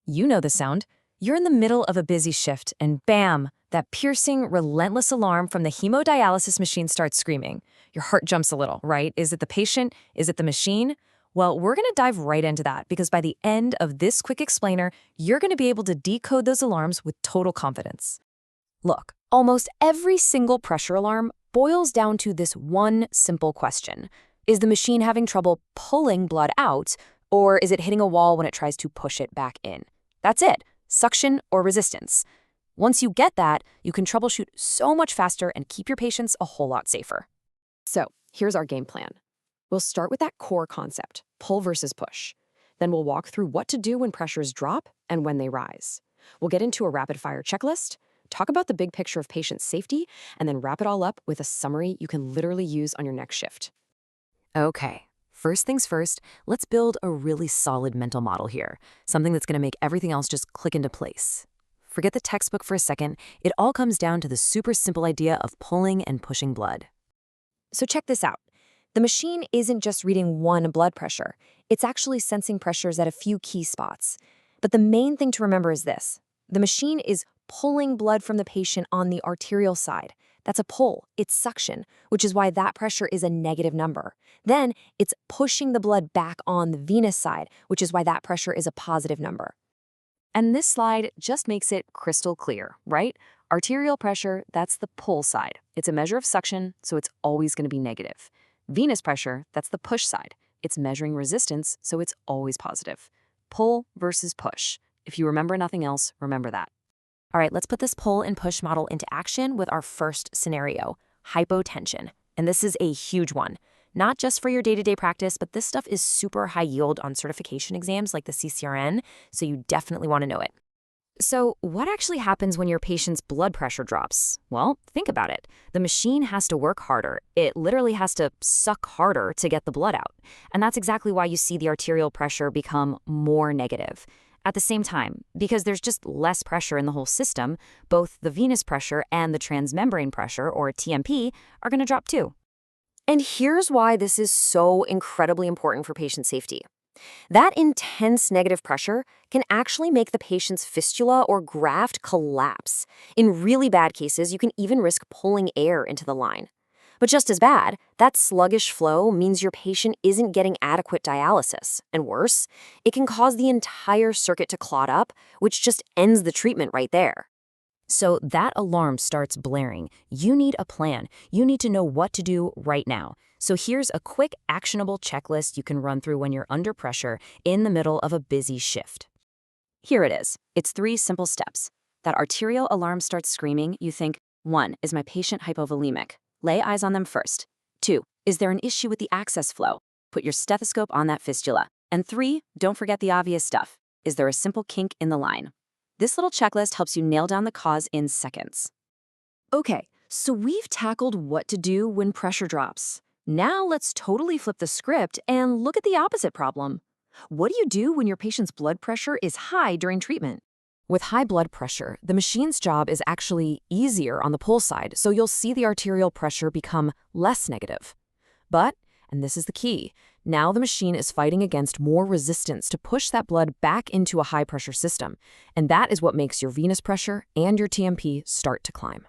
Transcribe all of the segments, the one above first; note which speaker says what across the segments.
Speaker 1: You know the sound. You're in the middle of a busy shift, and bam, that piercing, relentless alarm from the hemodialysis machine starts screaming. Your heart jumps a little, right? Is it the patient? Is it the machine? Well, we're going to dive right into that because by the end of this quick explainer, you're going to be able to decode those alarms with total confidence. Look, almost every single pressure alarm boils down to this one simple question. Is the machine having trouble pulling blood out, or is it hitting a wall when it tries to push it back in? That's it, suction or resistance. Once you get that, you can troubleshoot so much faster and keep your patients a whole lot safer.
Speaker 2: So here's our game plan. We'll start with that core concept, pull versus push. Then we'll walk through what to do when pressures drop and when they rise. We'll get into a rapid-fire checklist, talk about the big picture of patient safety, and then wrap it all up with a summary you can literally use on your next shift.
Speaker 1: Okay, first things first, let's build a really solid mental model here, something that's going to make everything else just click into place. Forget the textbook for a second. It all comes down to the super simple idea of pulling and pushing blood.
Speaker 2: So check this out. The machine isn't just reading one blood pressure. It's actually sensing pressures at a few key spots. But the main thing to remember is this. The machine is pulling blood from the patient on the arterial side. That's a pull. It's suction, which is why that pressure is a negative number. Then it's pushing the blood back on the venous side, which is why that pressure is a positive number. And this slide just makes it crystal clear, right? Arterial pressure, that's the pull side. It's a measure of suction, so it's always going to be negative. Venous pressure, that's the push side. It's measuring resistance, so it's always positive. Pull versus push. If you remember nothing else, remember that.
Speaker 1: All right, let's put this pull and push model into action with our first scenario, hypotension. And this is a huge one, not just for your day-to-day practice, but this stuff is super high yield on certification exams like the CCRN, so you definitely want to know it. So what actually happens when your patient's blood pressure drops? Well, think about it. The machine has to work harder. It literally has to suck harder to get the blood out. And that's exactly why you see the arterial pressure become more negative. At the same time, because there's just less pressure in the whole system, both the venous pressure and the transmembrane pressure, or TMP, are going to drop too.
Speaker 2: And here's why this is so incredibly important for patient safety. That intense negative pressure can actually make the patient's fistula or graft collapse. In really bad cases, you can even risk pulling air into the line. But just as bad, that sluggish flow means your patient isn't getting adequate dialysis. And worse, it can cause the entire circuit to clot up, which just ends the treatment right there.
Speaker 1: So that alarm starts blaring. You need a plan. You need to know what to do right now. So here's a quick, actionable checklist you can run through when you're under pressure in the middle of a busy shift.
Speaker 2: Here it is. It's 3 simple steps. That arterial alarm starts screaming, you think, 1. Is my patient hypovolemic? Lay eyes on them first. 2. Is there an issue with the access flow? Put your stethoscope on that fistula. And 3. Don't forget the obvious stuff. Is there a simple kink in the line? This little checklist helps you nail down the cause in seconds. Okay, so we've tackled what to do when pressure drops. Now let's totally flip the script and look at the opposite problem. What do you do when your patient's blood pressure is high during treatment?
Speaker 1: With high blood pressure, the machine's job is actually easier on the pull side, so you'll see the arterial pressure become less negative. But, and this is the key, now the machine is fighting against more resistance to push that blood back into a high-pressure system, and that is what makes your venous pressure and your TMP start to climb.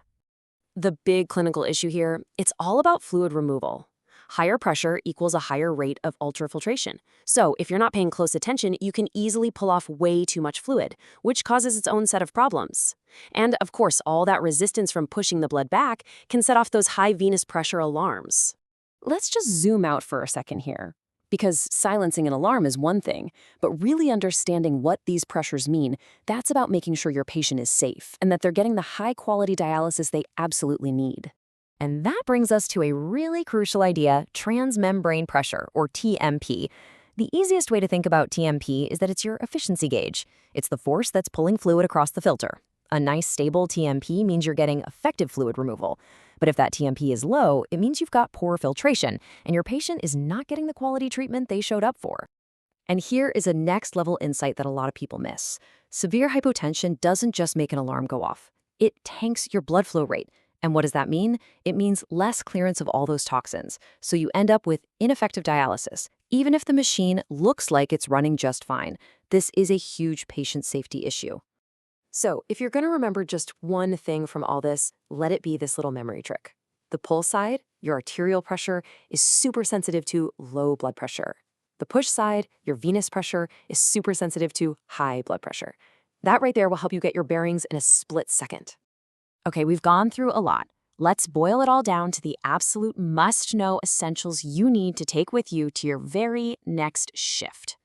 Speaker 2: The big clinical issue here, it's all about fluid removal. Higher pressure equals a higher rate of ultrafiltration. So if you're not paying close attention, you can easily pull off way too much fluid, which causes its own set of problems. And of course, all that resistance from pushing the blood back can set off those high venous pressure alarms. Let's just zoom out for a second here. Because silencing an alarm is one thing, but really understanding what these pressures mean, that's about making sure your patient is safe and that they're getting the high-quality dialysis they absolutely need.
Speaker 1: And that brings us to a really crucial idea, transmembrane pressure, or TMP. The easiest way to think about TMP is that it's your efficiency gauge. It's the force that's pulling fluid across the filter. A nice stable TMP means you're getting effective fluid removal. But if that TMP is low, it means you've got poor filtration, and your patient is not getting the quality treatment they showed up for.
Speaker 2: And here is a next-level insight that a lot of people miss. Severe hypotension doesn't just make an alarm go off. It tanks your blood flow rate. And what does that mean? It means less clearance of all those toxins, so you end up with ineffective dialysis, even if the machine looks like it's running just fine. This is a huge patient safety issue. So, if you're going to remember just one thing from all this, let it be this little memory trick. The pull side, your arterial pressure, is super sensitive to low blood pressure. The push side, your venous pressure, is super sensitive to high blood pressure. That right there will help you get your bearings in a split second. Okay, we've gone through a lot. Let's boil it all down to the absolute must-know essentials you need to take with you to your very next shift.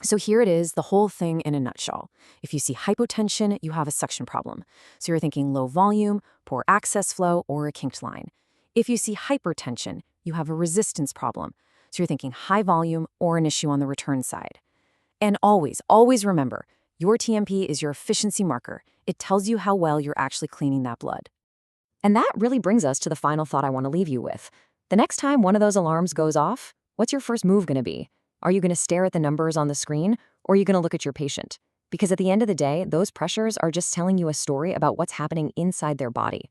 Speaker 2: So here it is, the whole thing in a nutshell. If you see hypotension, you have a suction problem. So you're thinking low volume, poor access flow, or a kinked line. If you see hypertension, you have a resistance problem. So you're thinking high volume or an issue on the return side. And always remember, your TMP is your efficiency marker. It tells you how well you're actually cleaning that blood. And that really brings us to the final thought I want to leave you with. The next time one of those alarms goes off, what's your first move going to be? Are you going to stare at the numbers on the screen, or are you going to look at your patient? Because at the end of the day, those pressures are just telling you a story about what's happening inside their body.